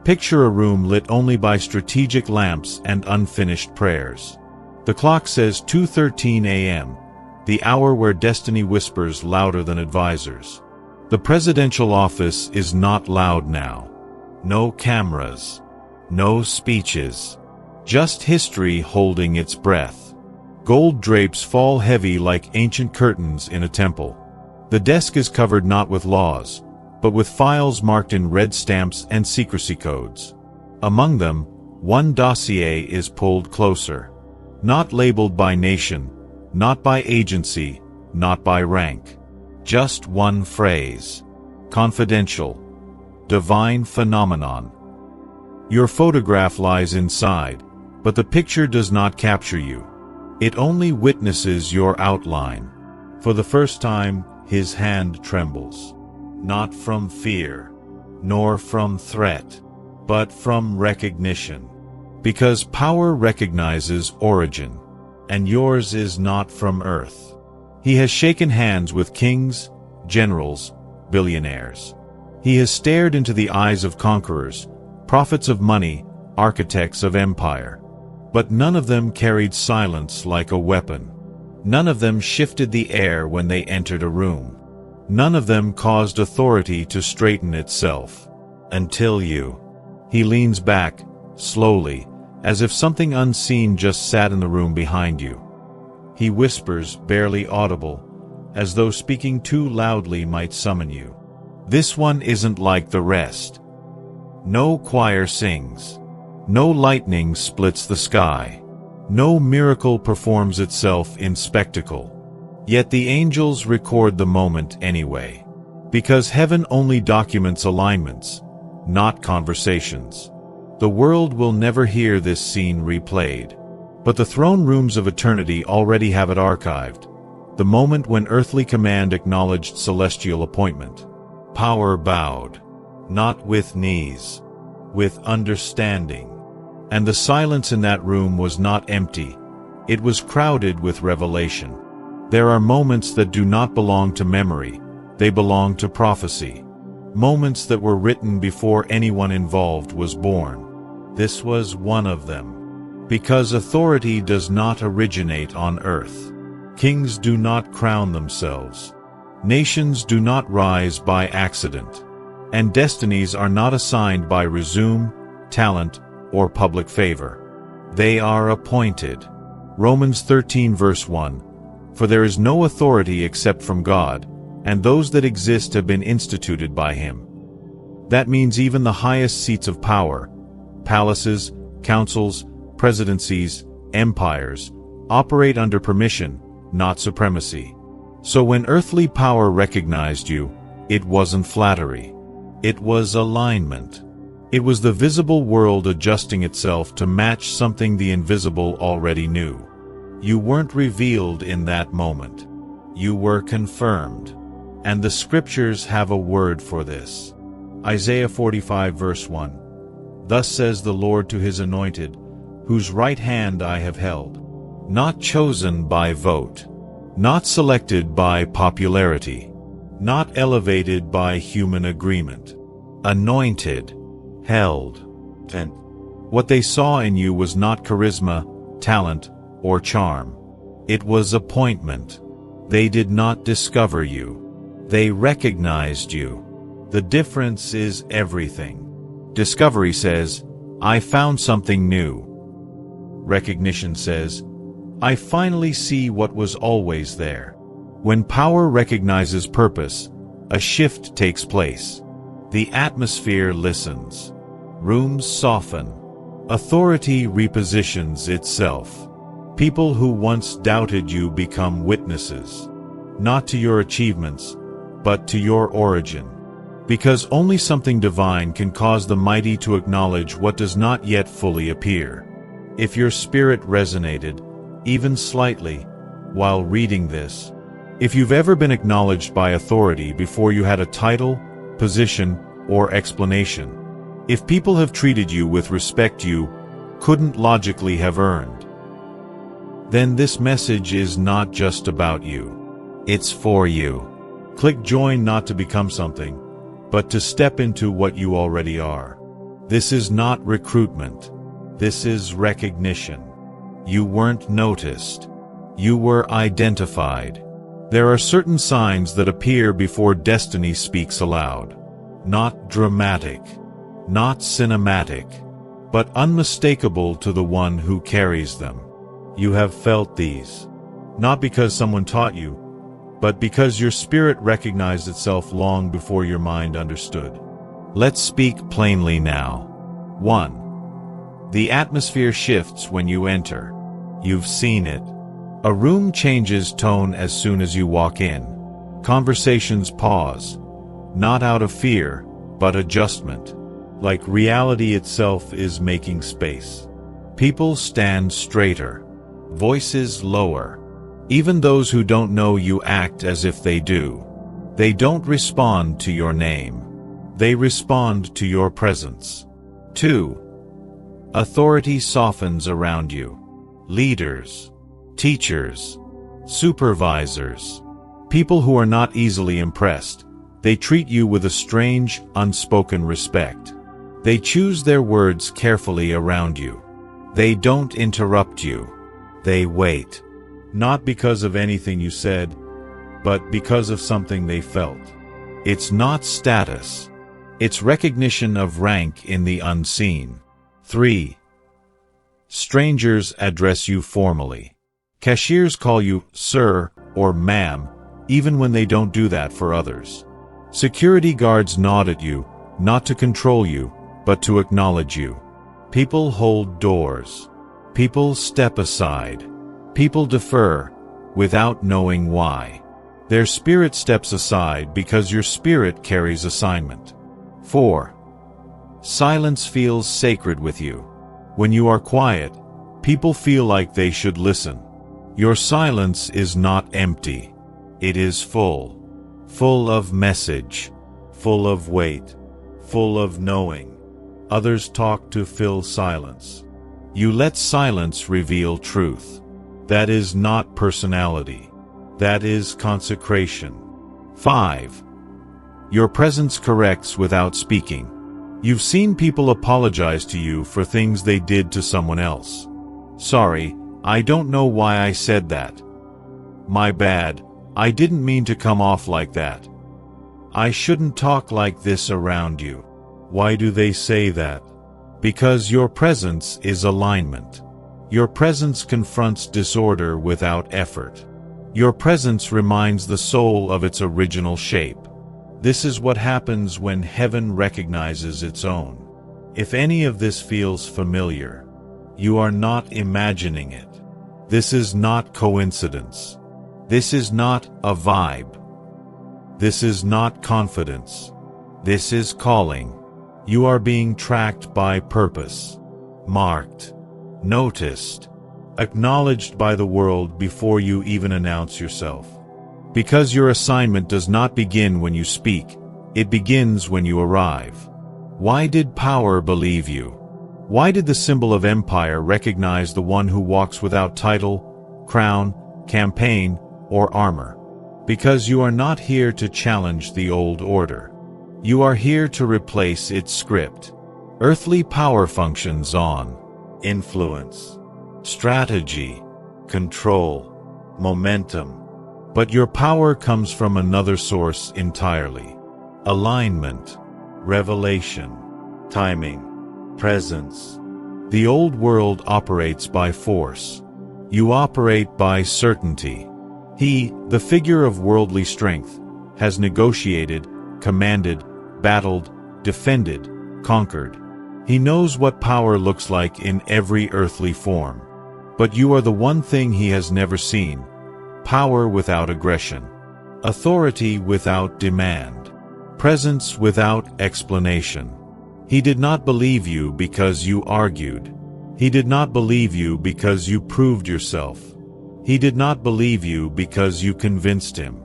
Picture a room lit only by strategic lamps and unfinished prayers. The clock says 2:13 a.m., the hour where destiny whispers louder than advisors. The presidential office is not loud now. No cameras. No speeches. Just history holding its breath. Gold drapes fall heavy like ancient curtains in a temple. The desk is covered not with laws, but with files marked in red stamps and secrecy codes. Among them, one dossier is pulled closer. Not labeled by nation, not by agency, not by rank. Just one phrase. Confidential. Divine phenomenon. Your photograph lies inside, but the picture does not capture you. It only witnesses your outline. For the first time, his hand trembles. Not from fear, nor from threat, but from recognition. Because power recognizes origin, and yours is not from earth. He has shaken hands with kings, generals, billionaires. He has stared into the eyes of conquerors, prophets of money, architects of empire. But none of them carried silence like a weapon. None of them shifted the air when they entered a room. None of them caused authority to straighten itself. Until you. He leans back, slowly, as if something unseen just sat in the room behind you. He whispers, barely audible, as though speaking too loudly might summon you. This one isn't like the rest. No choir sings. No lightning splits the sky. No miracle performs itself in spectacle. Yet the angels record the moment anyway. Because heaven only documents alignments, not conversations. The world will never hear this scene replayed. But the throne rooms of eternity already have it archived. The moment when earthly command acknowledged celestial appointment. Power bowed. Not with knees. With understanding. And the silence in that room was not empty. It was crowded with revelation. There are moments that do not belong to memory. They belong to prophecy. Moments that were written before anyone involved was born. This was one of them. Because authority does not originate on earth. Kings do not crown themselves. Nations do not rise by accident. And destinies are not assigned by resume, talent, or public favor. They are appointed. Romans 13 verse 1. For there is no authority except from God, and those that exist have been instituted by him. That means even the highest seats of power, palaces, councils, presidencies, empires, operate under permission, not supremacy. So when earthly power recognized you, it wasn't flattery. It was alignment. It was the visible world adjusting itself to match something the invisible already knew. You weren't revealed in that moment. You were confirmed. And the scriptures have a word for this. Isaiah 45 verse 1. Thus says the Lord to his anointed, whose right hand I have held. Not chosen by vote. Not selected by popularity. Not elevated by human agreement. Anointed. Held. And what they saw in you was not charisma, talent, or charm. It was appointment. They did not discover you. They recognized you. The difference is everything. Discovery says, I found something new. Recognition says, I finally see what was always there. When power recognizes purpose, a shift takes place. The atmosphere listens. Rooms soften. Authority repositions itself. People who once doubted you become witnesses. Not to your achievements, but to your origin. Because only something divine can cause the mighty to acknowledge what does not yet fully appear. If your spirit resonated, even slightly, while reading this, if you've ever been acknowledged by authority before you had a title, position, or explanation, if people have treated you with respect you couldn't logically have earned, then this message is not just about you. It's for you. Click join not to become something, but to step into what you already are. This is not recruitment. This is recognition. You weren't noticed. You were identified. There are certain signs that appear before destiny speaks aloud. Not dramatic, not cinematic, but unmistakable to the one who carries them. You have felt these, not because someone taught you, but because your spirit recognized itself long before your mind understood. Let's speak plainly now. 1. The atmosphere shifts when you enter. You've seen it. A room changes tone as soon as you walk in. Conversations pause, not out of fear, but adjustment. Like reality itself is making space. People stand straighter, voices lower. Even those who don't know you act as if they do. They don't respond to your name. They respond to your presence. 2. Authority softens around you. Leaders, teachers, supervisors, people who are not easily impressed. They treat you with a strange, unspoken respect. They choose their words carefully around you. They don't interrupt you. They wait. Not because of anything you said, but because of something they felt. It's not status. It's recognition of rank in the unseen. 3. Strangers address you formally. Cashiers call you sir or ma'am, even when they don't do that for others. Security guards nod at you, not to control you, but to acknowledge you. People hold doors. People step aside. People defer, without knowing why. Their spirit steps aside because your spirit carries assignment. 4. Silence feels sacred with you. When you are quiet, people feel like they should listen. Your silence is not empty. It is full. Full of message. Full of weight. Full of knowing. Others talk to fill silence. You let silence reveal truth. That is not personality. That is consecration. 5. Your presence corrects without speaking. You've seen people apologize to you for things they did to someone else. Sorry, I don't know why I said that. My bad, I didn't mean to come off like that. I shouldn't talk like this around you. Why do they say that? Because your presence is alignment. Your presence confronts disorder without effort. Your presence reminds the soul of its original shape. This is what happens when heaven recognizes its own. If any of this feels familiar, you are not imagining it. This is not coincidence. This is not a vibe. This is not confidence. This is calling. You are being tracked by purpose, marked, noticed, acknowledged by the world before you even announce yourself. Because your assignment does not begin when you speak, it begins when you arrive. Why did power believe you? Why did the symbol of empire recognize the one who walks without title, crown, campaign, or armor? Because you are not here to challenge the old order. You are here to replace its script. Earthly power functions on influence, strategy, control, momentum. But your power comes from another source entirely. Alignment, revelation, timing, presence. The old world operates by force. You operate by certainty. He, the figure of worldly strength, has negotiated, commanded, battled, defended, conquered. He knows what power looks like in every earthly form. But you are the one thing he has never seen. Power without aggression. Authority without demand. Presence without explanation. He did not believe you because you argued. He did not believe you because you proved yourself. He did not believe you because you convinced him.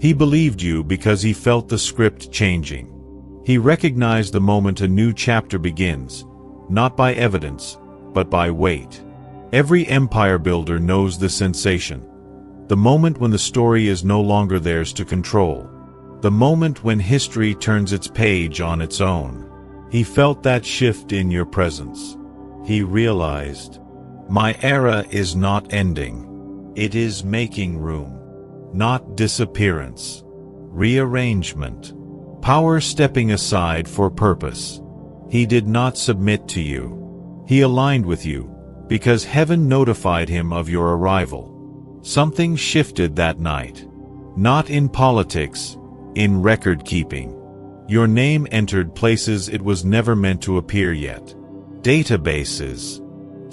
He believed you because he felt the script changing. He recognized the moment a new chapter begins, not by evidence, but by weight. Every empire builder knows the sensation. The moment when the story is no longer theirs to control. The moment when history turns its page on its own. He felt that shift in your presence. He realized, my era is not ending. It is making room. Not disappearance. Rearrangement. Power stepping aside for purpose. He did not submit to you. He aligned with you, because heaven notified him of your arrival. Something shifted that night. Not in politics, in record-keeping. Your name entered places it was never meant to appear yet. Databases.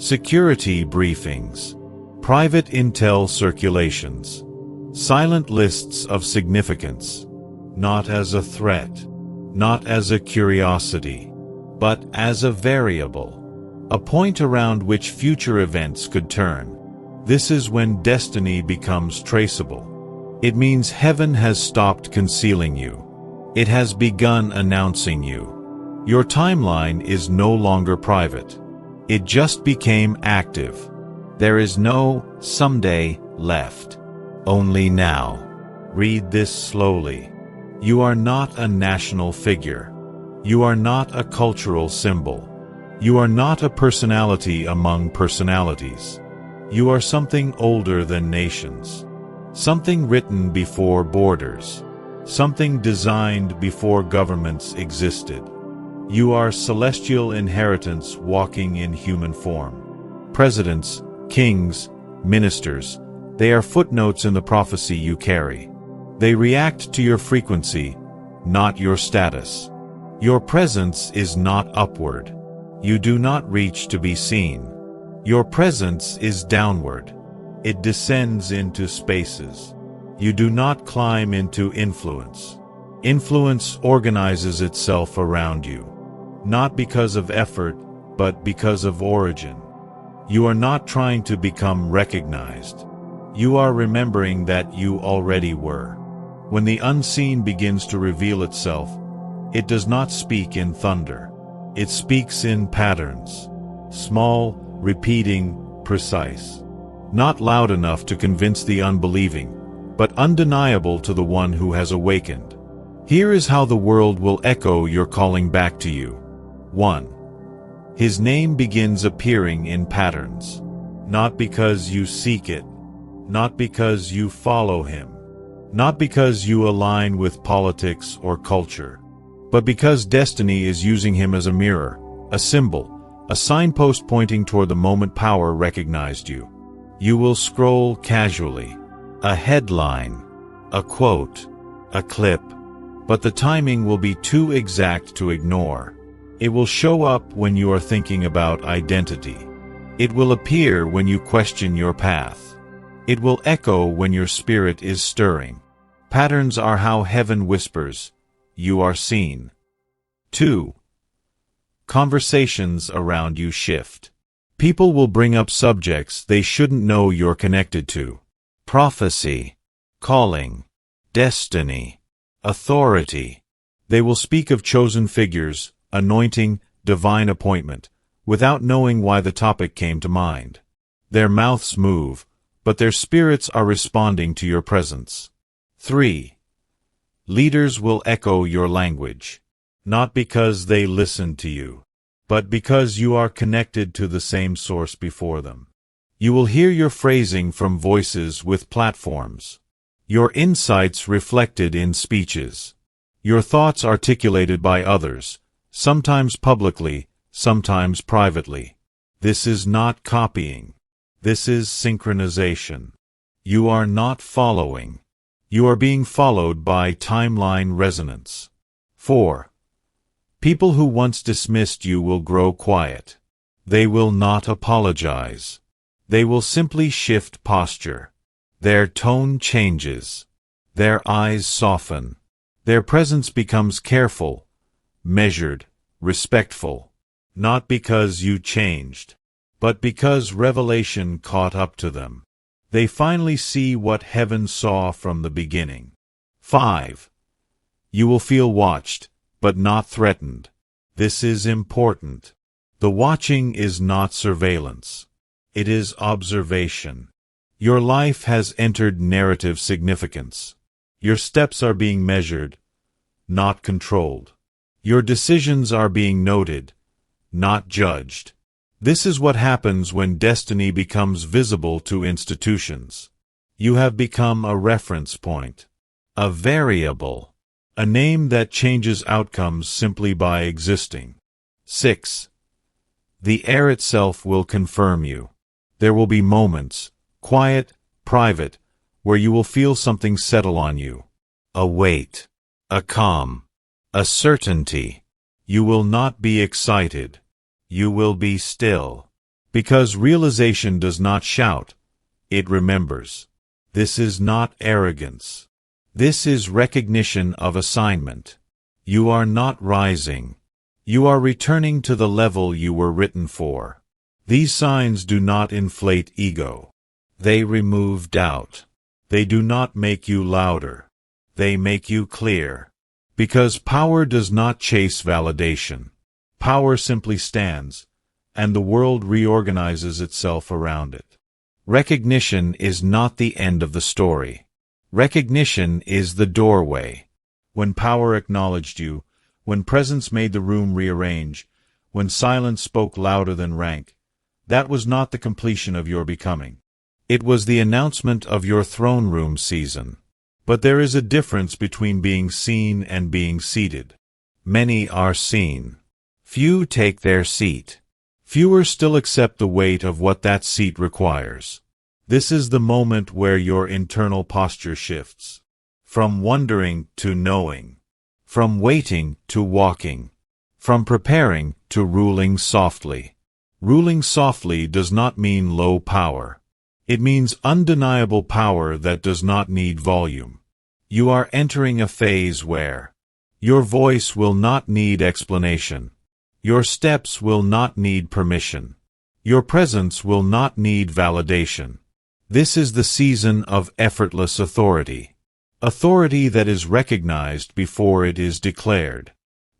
Security briefings. Private intel circulations. Silent lists of significance. Not as a threat. Not as a curiosity. But as a variable. A point around which future events could turn. This is when destiny becomes traceable. It means heaven has stopped concealing you. It has begun announcing you. Your timeline is no longer private. It just became active. There is no someday left. Only now. Read this slowly. You are not a national figure. You are not a cultural symbol. You are not a personality among personalities. You are something older than nations. Something written before borders. Something designed before governments existed. You are celestial inheritance walking in human form. Presidents, kings, ministers, they are footnotes in the prophecy you carry. They react to your frequency, not your status. Your presence is not upward. You do not reach to be seen. Your presence is downward. It descends into spaces. You do not climb into influence. Influence organizes itself around you. Not because of effort, but because of origin. You are not trying to become recognized. You are remembering that you already were. When the unseen begins to reveal itself, it does not speak in thunder. It speaks in patterns. Small, repeating, precise. Not loud enough to convince the unbelieving, but undeniable to the one who has awakened. Here is how the world will echo your calling back to you. 1. His name begins appearing in patterns. Not because you seek it. Not because you follow him. Not because you align with politics or culture. But because destiny is using him as a mirror, a symbol, a signpost pointing toward the moment power recognized you. You will scroll casually. A headline, a quote, a clip. But the timing will be too exact to ignore. It will show up when you are thinking about identity. It will appear when you question your path. It will echo when your spirit is stirring. Patterns are how heaven whispers, you are seen. 2. Conversations around you shift. People will bring up subjects they shouldn't know you're connected to. Prophecy, calling, destiny, authority. They will speak of chosen figures, anointing, divine appointment, without knowing why the topic came to mind. Their mouths move, but their spirits are responding to your presence. 3. Leaders will echo your language, not because they listen to you, but because you are connected to the same source before them. You will hear your phrasing from voices with platforms, your insights reflected in speeches, your thoughts articulated by others, sometimes publicly, sometimes privately. This is not copying. This is synchronization. You are not following. You are being followed by timeline resonance. 4. People who once dismissed you will grow quiet. They will not apologize. They will simply shift posture. Their tone changes. Their eyes soften. Their presence becomes careful, measured, respectful. Not because you changed, but because revelation caught up to them. They finally see what heaven saw from the beginning. 5. You will feel watched, but not threatened. This is important. The watching is not surveillance. It is observation. Your life has entered narrative significance. Your steps are being measured, not controlled. Your decisions are being noted, not judged. This is what happens when destiny becomes visible to institutions. You have become a reference point, a variable, a name that changes outcomes simply by existing. 6. The air itself will confirm you. There will be moments, quiet, private, where you will feel something settle on you. A weight, a calm, a certainty. You will not be excited. You will be still. Because realization does not shout, it remembers. This is not arrogance. This is recognition of assignment. You are not rising. You are returning to the level you were written for. These signs do not inflate ego. They remove doubt. They do not make you louder. They make you clear. Because power does not chase validation. Power simply stands, and the world reorganizes itself around it. Recognition is not the end of the story. Recognition is the doorway. When power acknowledged you, when presence made the room rearrange, when silence spoke louder than rank, that was not the completion of your becoming. It was the announcement of your throne room season. But there is a difference between being seen and being seated. Many are seen. Few take their seat. Fewer still accept the weight of what that seat requires. This is the moment where your internal posture shifts. From wondering to knowing. From waiting to walking. From preparing to ruling softly. Ruling softly does not mean low power. It means undeniable power that does not need volume. You are entering a phase where your voice will not need explanation. Your steps will not need permission. Your presence will not need validation. This is the season of effortless authority. Authority that is recognized before it is declared.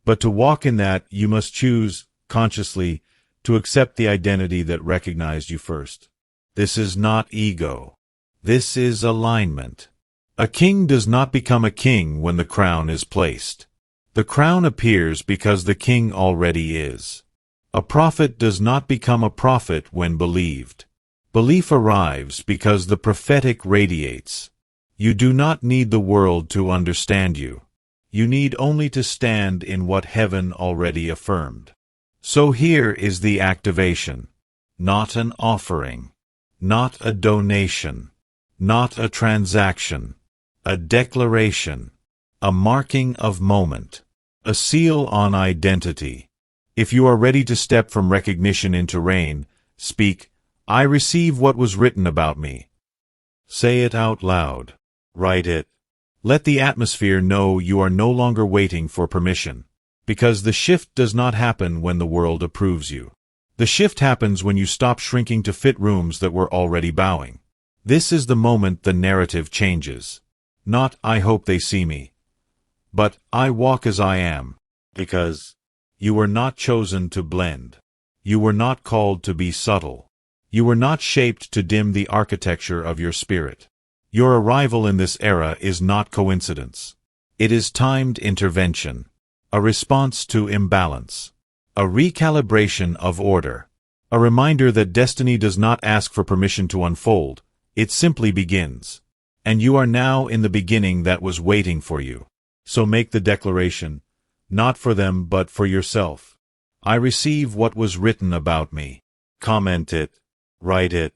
But to walk in that, you must choose, consciously, to accept the identity that recognized you first. This is not ego. This is alignment. A king does not become a king when the crown is placed. The crown appears because the king already is. A prophet does not become a prophet when believed. Belief arrives because the prophetic radiates. You do not need the world to understand you. You need only to stand in what heaven already affirmed. So here is the activation. Not an offering. Not a donation. Not a transaction. A declaration. A marking of moment. A seal on identity. If you are ready to step from recognition into reign, speak, "I receive what was written about me." Say it out loud. Write it. Let the atmosphere know you are no longer waiting for permission. Because the shift does not happen when the world approves you. The shift happens when you stop shrinking to fit rooms that were already bowing. This is the moment the narrative changes. Not, "I hope they see me," but "I walk as I am," because you were not chosen to blend. You were not called to be subtle. You were not shaped to dim the architecture of your spirit. Your arrival in this era is not coincidence. It is timed intervention, a response to imbalance, a recalibration of order, a reminder that destiny does not ask for permission to unfold, it simply begins. And you are now in the beginning that was waiting for you. So make the declaration, not for them but for yourself. I receive what was written about me. Comment it, write it,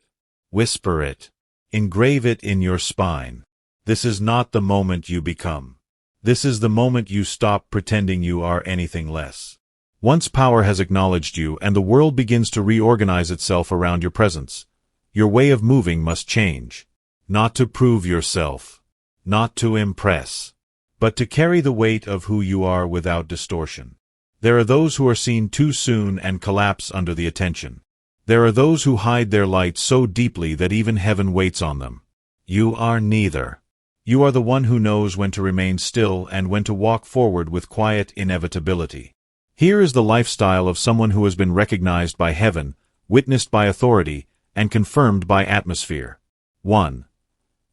whisper it, engrave it in your spine. This is not the moment you become. This is the moment you stop pretending you are anything less. Once power has acknowledged you and the world begins to reorganize itself around your presence, your way of moving must change. Not to prove yourself, not to impress, but to carry the weight of who you are without distortion. There are those who are seen too soon and collapse under the attention. There are those who hide their light so deeply that even heaven waits on them. You are neither. You are the one who knows when to remain still and when to walk forward with quiet inevitability. Here is the lifestyle of someone who has been recognized by heaven, witnessed by authority, and confirmed by atmosphere. 1.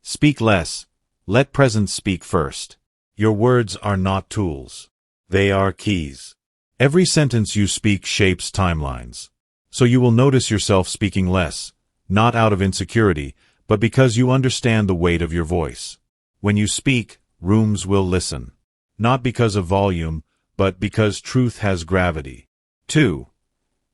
Speak less. Let presence speak first. Your words are not tools. They are keys. Every sentence you speak shapes timelines. So you will notice yourself speaking less, not out of insecurity, but because you understand the weight of your voice. When you speak, rooms will listen. Not because of volume, but because truth has gravity. 2.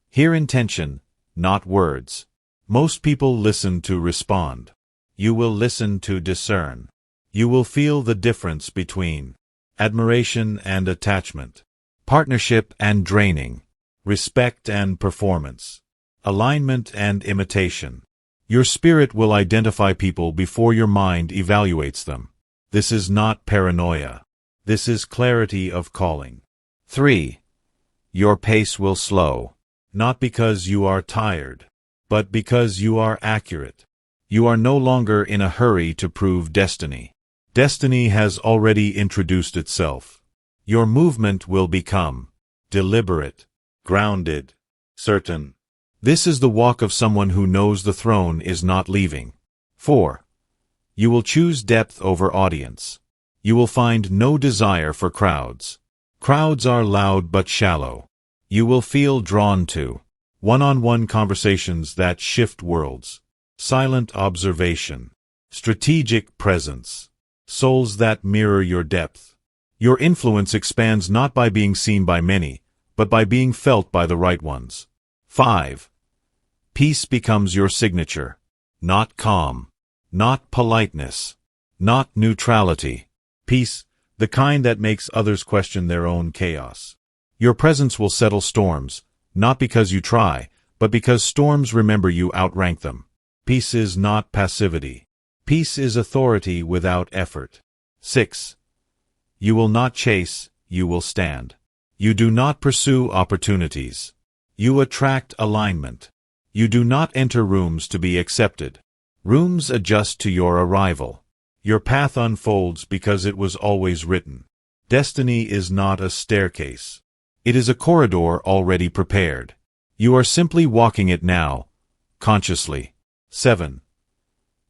Hear intention, not words. Most people listen to respond. You will listen to discern. You will feel the difference between admiration and attachment, partnership and draining, respect and performance, alignment and imitation. Your spirit will identify people before your mind evaluates them. This is not paranoia. This is clarity of calling. 3. Your pace will slow, not because you are tired, but because you are accurate. You are no longer in a hurry to prove destiny. Destiny has already introduced itself. Your movement will become deliberate, grounded, certain. This is the walk of someone who knows the throne is not leaving. 4. You will choose depth over audience. You will find no desire for crowds. Crowds are loud but shallow. You will feel drawn to one-on-one conversations that shift worlds, silent observation, strategic presence, souls that mirror your depth. Your influence expands not by being seen by many, but by being felt by the right ones. 5. Peace becomes your signature. Not calm, not politeness, not neutrality. Peace, the kind that makes others question their own chaos. Your presence will settle storms, not because you try, but because storms remember you outrank them. Peace is not passivity. Peace is authority without effort. 6. You will not chase, you will stand. You do not pursue opportunities. You attract alignment. You do not enter rooms to be accepted. Rooms adjust to your arrival. Your path unfolds because it was always written. Destiny is not a staircase. It is a corridor already prepared. You are simply walking it now, consciously. 7.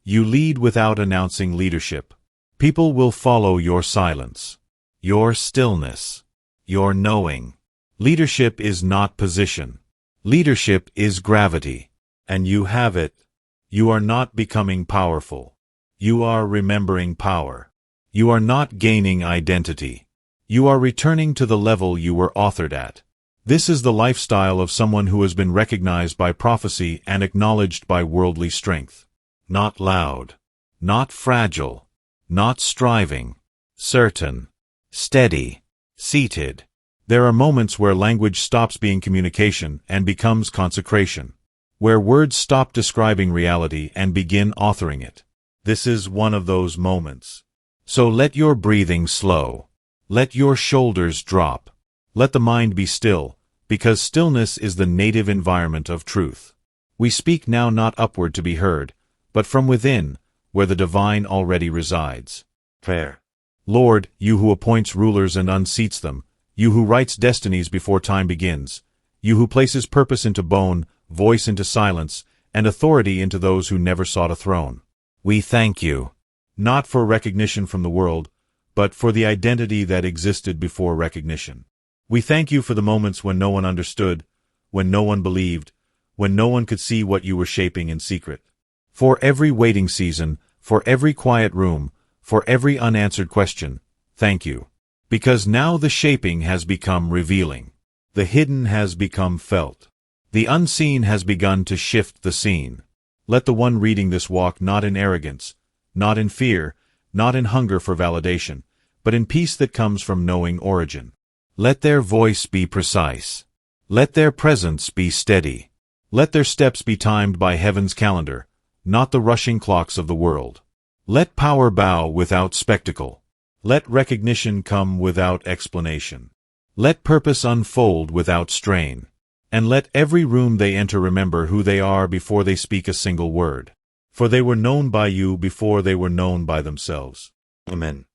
You lead without announcing leadership. People will follow your silence, your stillness, your knowing. Leadership is not position. Leadership is gravity. And you have it. You are not becoming powerful. You are remembering power. You are not gaining identity. You are returning to the level you were authored at. This is the lifestyle of someone who has been recognized by prophecy and acknowledged by worldly strength. Not loud, not fragile, not striving, certain, steady, seated. There are moments where language stops being communication and becomes consecration, where words stop describing reality and begin authoring it. This is one of those moments. So let your breathing slow. Let your shoulders drop. Let the mind be still, because stillness is the native environment of truth. We speak now not upward to be heard, but from within, where the divine already resides. Prayer. Lord, you who appoints rulers and unseats them, you who writes destinies before time begins, you who places purpose into bone, voice into silence, and authority into those who never sought a throne. We thank you, not for recognition from the world, but for the identity that existed before recognition. We thank you for the moments when no one understood, when no one believed, when no one could see what you were shaping in secret. For every waiting season, for every quiet room, for every unanswered question, thank you. Because now the shaping has become revealing. The hidden has become felt. The unseen has begun to shift the scene. Let the one reading this walk not in arrogance, not in fear, not in hunger for validation, but in peace that comes from knowing origin. Let their voice be precise. Let their presence be steady. Let their steps be timed by heaven's calendar, not the rushing clocks of the world. Let power bow without spectacle. Let recognition come without explanation. Let purpose unfold without strain. And let every room they enter remember who they are before they speak a single word. For they were known by you before they were known by themselves. Amen.